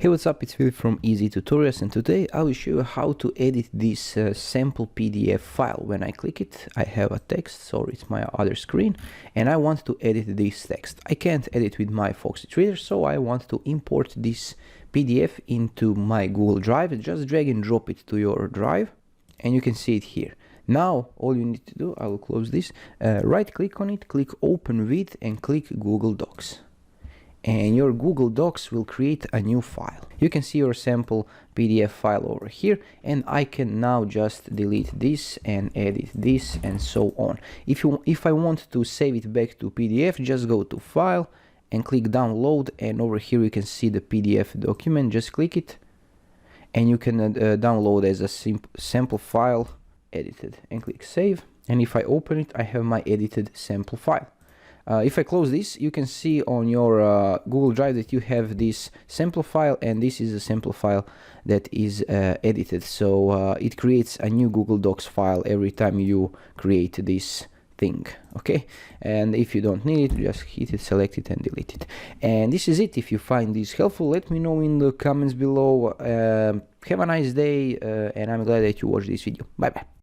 Hey, what's up? It's Philip from Easy Tutorials, and today I will show you how to edit this sample PDF file. When I click it, I have a text, so it's my other screen, and I want to edit this text. I can't edit with my Foxy Reader, so I want to import this PDF into my Google Drive. Just drag and drop it to your drive, and you can see it here. Now, all you need to do, I will close this, right click on it, click Open With, and click Google Docs. And your Google Docs will create a new file. You can see your sample PDF file over here, and I can now just delete this and edit this and so on. If I want to save it back to PDF, just go to File and click Download, and over here you can see the PDF document. Just click it and you can download as a sample file edited, and click Save. And if I open it, I have my edited sample file. If I close this, you can see on your Google Drive that you have this sample file, and this is a sample file that is edited. So it creates a new Google Docs file every time you create this thing, okay? And if you don't need it, just hit it, select it, and delete it. And this is it. If you find this helpful, let me know in the comments below. Have a nice day, and I'm glad that you watched this video. Bye bye.